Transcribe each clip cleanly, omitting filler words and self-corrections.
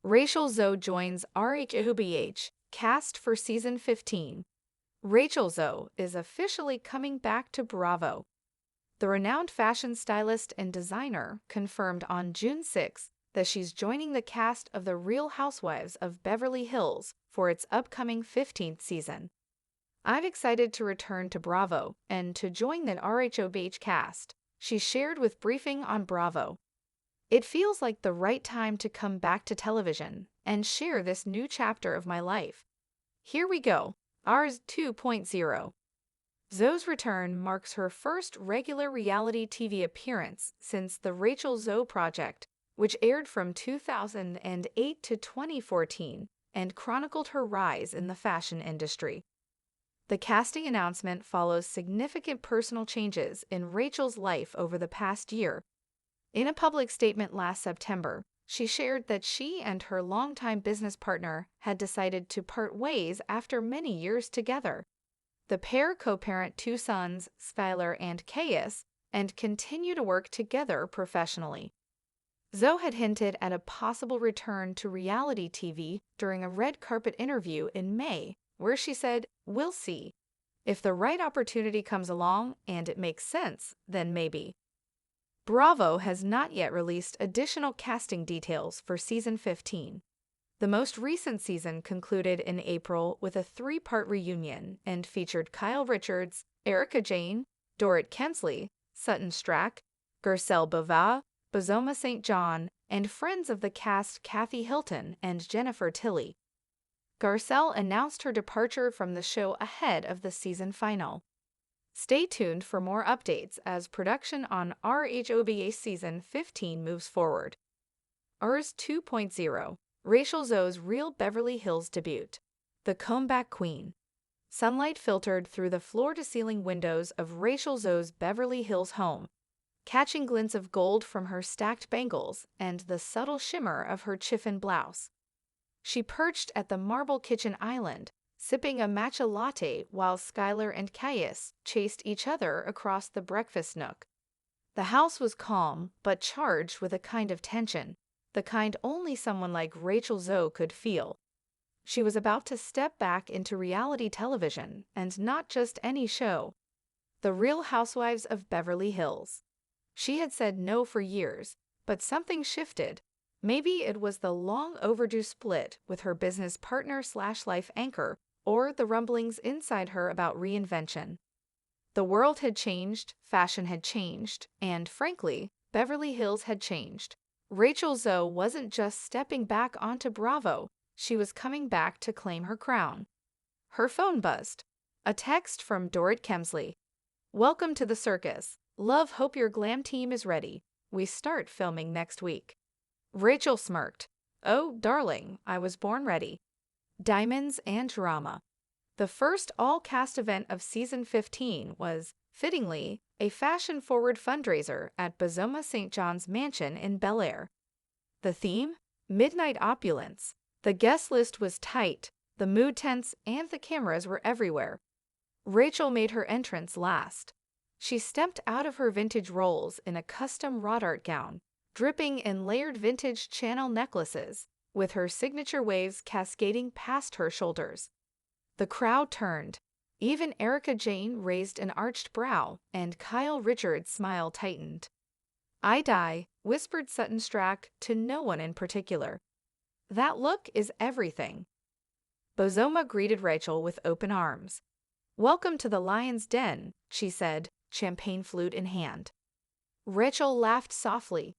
Rachel Zoe joins RHOBH cast for season 15. Rachel Zoe is officially coming back to Bravo. The renowned fashion stylist and designer confirmed on June 6 that she's joining the cast of The Real Housewives of Beverly Hills for its upcoming 15th season. "I'm excited to return to Bravo and to join the RHOBH cast," she shared with Briefing on Bravo. "It feels like the right time to come back to television and share this new chapter of my life. Here we go, RHOBH 2.0. Zoe's return marks her first regular reality TV appearance since The Rachel Zoe Project, which aired from 2008 to 2014 and chronicled her rise in the fashion industry. The casting announcement follows significant personal changes in Rachel's life over the past year. In a public statement last September, she shared that she and her longtime business partner had decided to part ways after many years together. The pair co-parent two sons, Skylar and Caius, and continue to work together professionally. Zoe had hinted at a possible return to reality TV during a red carpet interview in May, where she said, "We'll see. If the right opportunity comes along and it makes sense, then maybe." Bravo has not yet released additional casting details for season 15. The most recent season concluded in April with a 3-part reunion and featured Kyle Richards, Erica Jane, Dorrit Kemsley, Sutton Stracke, Garcelle Beauvais, Bozoma St. John, and friends of the cast Kathy Hilton and Jennifer Tilly. Garcelle announced her departure from the show ahead of the season final. Stay tuned for more updates as production on RHOBH season 15 moves forward. RHOBH 2.0. Rachel Zoe's Real Beverly Hills debut. The Comeback Queen. Sunlight filtered through the floor-to-ceiling windows of Rachel Zoe's Beverly Hills home, catching glints of gold from her stacked bangles and the subtle shimmer of her chiffon blouse. She perched at the marble kitchen island, sipping a matcha latte while Skylar and Caius chased each other across the breakfast nook. The house was calm but charged with a kind of tension, the kind only someone like Rachel Zoe could feel. She was about to step back into reality television, and not just any show. The Real Housewives of Beverly Hills. She had said no for years, but something shifted. Maybe it was the long-overdue split with her business partner/life anchor, or the rumblings inside her about reinvention. The world had changed, fashion had changed, and frankly, Beverly Hills had changed. Rachel Zoe wasn't just stepping back onto Bravo, she was coming back to claim her crown. Her phone buzzed. A text from Dorrit Kemsley. "Welcome to the circus. Love, hope your glam team is ready. We start filming next week." Rachel smirked. "Oh, darling, I was born ready." Diamonds and drama. The first all-cast event of season 15 was, fittingly, a fashion-forward fundraiser at Bozoma St. John's mansion in Bel Air. The theme? Midnight opulence. The guest list was tight, the mood tense, and the cameras were everywhere. Rachel made her entrance last. She stepped out of her vintage rolls in a custom wrought art gown, dripping in layered vintage Chanel necklaces, with her signature waves cascading past her shoulders. The crowd turned. Even Erica Jane raised an arched brow, and Kyle Richards' smile tightened. "I die," whispered Sutton Stracke to no one in particular. "That look is everything." Bozoma greeted Rachel with open arms. "Welcome to the Lion's Den," she said, champagne flute in hand. Rachel laughed softly.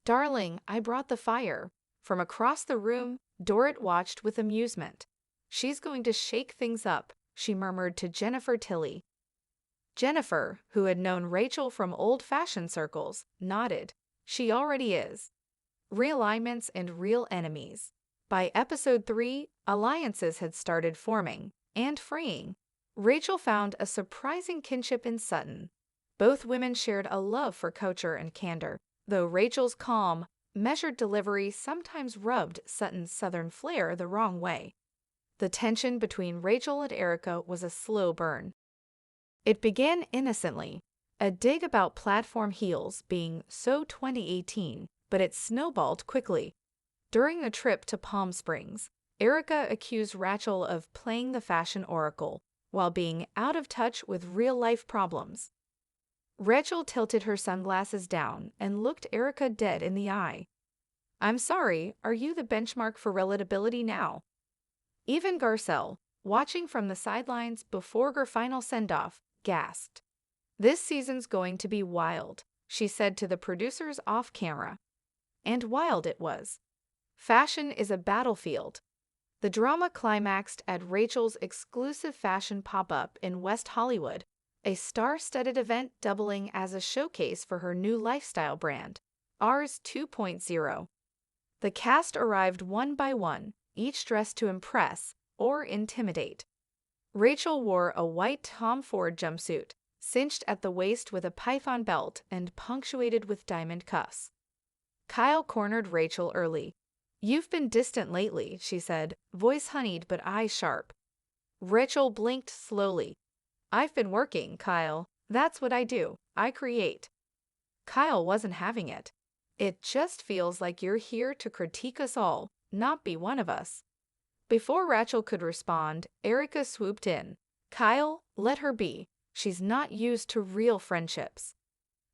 "Darling, I brought the fire." From across the room, Dorrit watched with amusement. "She's going to shake things up," she murmured to Jennifer Tilly. Jennifer, who had known Rachel from old fashion circles, nodded. "She already is." Realignments and real enemies. By episode 3, alliances had started forming and fraying. Rachel found a surprising kinship in Sutton. Both women shared a love for culture and candor, though Rachel's calm, measured delivery sometimes rubbed Sutton's southern flair the wrong way. The tension between Rachel and Erica was a slow burn. It began innocently, a dig about platform heels being so 2018, but it snowballed quickly. During the trip to Palm Springs, Erica accused Rachel of playing the fashion oracle while being out of touch with real-life problems. Rachel tilted her sunglasses down and looked Erica dead in the eye. "I'm sorry, are you the benchmark for relatability now?" Even Garcelle, watching from the sidelines before her final send-off, gasped. "This season's going to be wild," she said to the producers off-camera. And wild it was. Fashion is a battlefield. The drama climaxed at Rachel's exclusive fashion pop-up in West Hollywood, a star-studded event doubling as a showcase for her new lifestyle brand, RHOBH 2.0. The cast arrived one by one, each dressed to impress or intimidate. Rachel wore a white Tom Ford jumpsuit, cinched at the waist with a python belt and punctuated with diamond cuffs. Kyle cornered Rachel early. "You've been distant lately," she said, voice honeyed but eyes sharp. Rachel blinked slowly. "I've been working, Kyle. That's what I do. I create." Kyle wasn't having it. "It just feels like you're here to critique us all, not be one of us." Before Rachel could respond, Erica swooped in. "Kyle, let her be. She's not used to real friendships."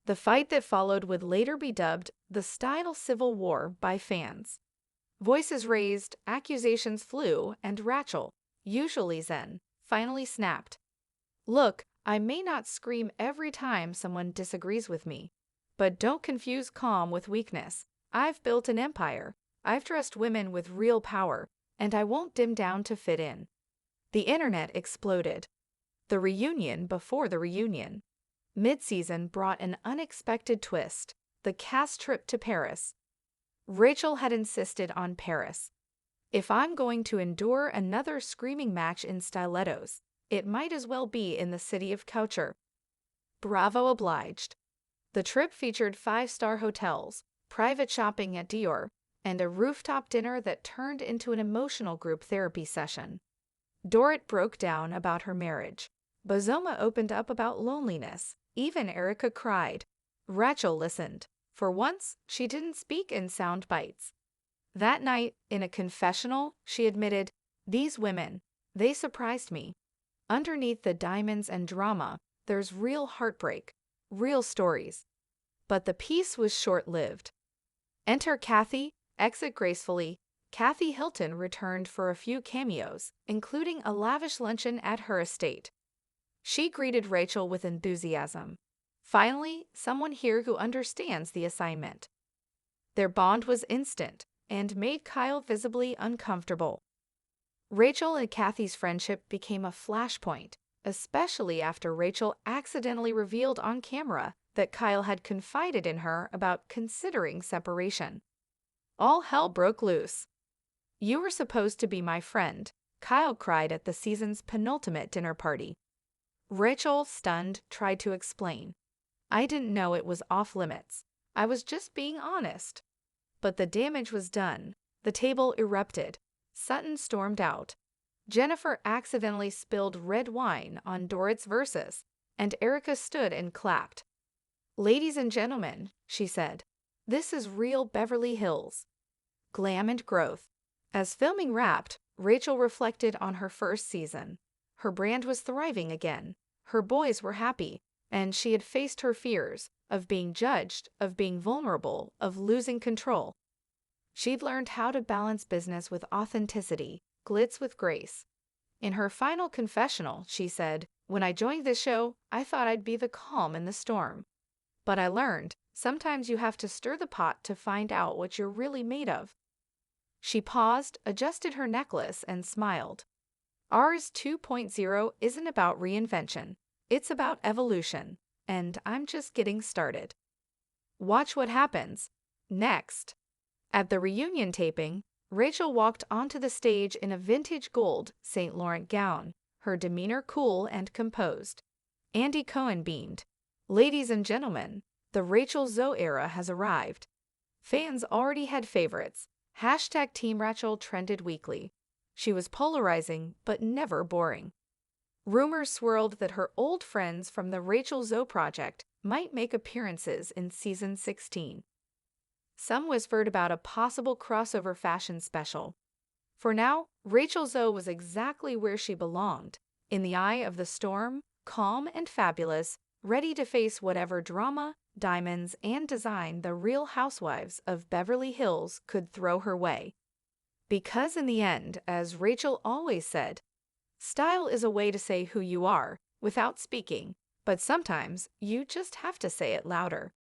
The fight that followed would later be dubbed the Style Civil War by fans. Voices raised, accusations flew, and Rachel, usually zen, finally snapped. "Look, I may not scream every time someone disagrees with me, but don't confuse calm with weakness. I've built an empire. I've dressed women with real power, and I won't dim down to fit in." The internet exploded. The reunion before the reunion. Mid-season brought an unexpected twist, the cast trip to Paris. Rachel had insisted on Paris. "If I'm going to endure another screaming match in stilettos, it might as well be in the city of culture." Bravo obliged. The trip featured 5-star hotels, private shopping at Dior, and a rooftop dinner that turned into an emotional group therapy session. Dorit broke down about her marriage. Bozoma opened up about loneliness. Even Erica cried. Rachel listened. For once, she didn't speak in sound bites. That night, in a confessional, she admitted, "These women, they surprised me. Underneath the diamonds and drama, there's real heartbreak, real stories." But the peace was short-lived. Enter Kathy, exit gracefully. Kathy Hilton returned for a few cameos, including a lavish luncheon at her estate. She greeted Rachel with enthusiasm. "Finally, someone here who understands the assignment." Their bond was instant and made Kyle visibly uncomfortable. Rachel and Kathy's friendship became a flashpoint, especially after Rachel accidentally revealed on camera that Kyle had confided in her about considering separation. All hell broke loose. "You were supposed to be my friend," Kyle cried at the season's penultimate dinner party. Rachel, stunned, tried to explain. "I didn't know it was off-limits. I was just being honest." But the damage was done. The table erupted. Sutton stormed out. Jennifer accidentally spilled red wine on Dorit's verses, and Erica stood and clapped. "Ladies and gentlemen," she said, "this is real Beverly Hills. Glam and growth." As filming wrapped, Rachel reflected on her first season. Her brand was thriving again. Her boys were happy, and she had faced her fears of being judged, of being vulnerable, of losing control. She'd learned how to balance business with authenticity, glitz with grace. In her final confessional, she said, "When I joined this show, I thought I'd be the calm in the storm. But I learned, sometimes you have to stir the pot to find out what you're really made of." She paused, adjusted her necklace, and smiled. RHOBH 2.0 isn't about reinvention. It's about evolution. And I'm just getting started. Watch what happens next. At the reunion taping, Rachel walked onto the stage in a vintage gold St. Laurent gown, her demeanor cool and composed. Andy Cohen beamed. "Ladies and gentlemen, the Rachel Zoe era has arrived." Fans already had favorites. Hashtag Team Rachel trended weekly. She was polarizing, but never boring. Rumors swirled that her old friends from the Rachel Zoe project might make appearances in season 16. Some whispered about a possible crossover fashion special. For now, Rachel Zoe was exactly where she belonged, in the eye of the storm, calm and fabulous, ready to face whatever drama, diamonds, and design the Real Housewives of Beverly Hills could throw her way. Because in the end, as Rachel always said, style is a way to say who you are without speaking, but sometimes you just have to say it louder.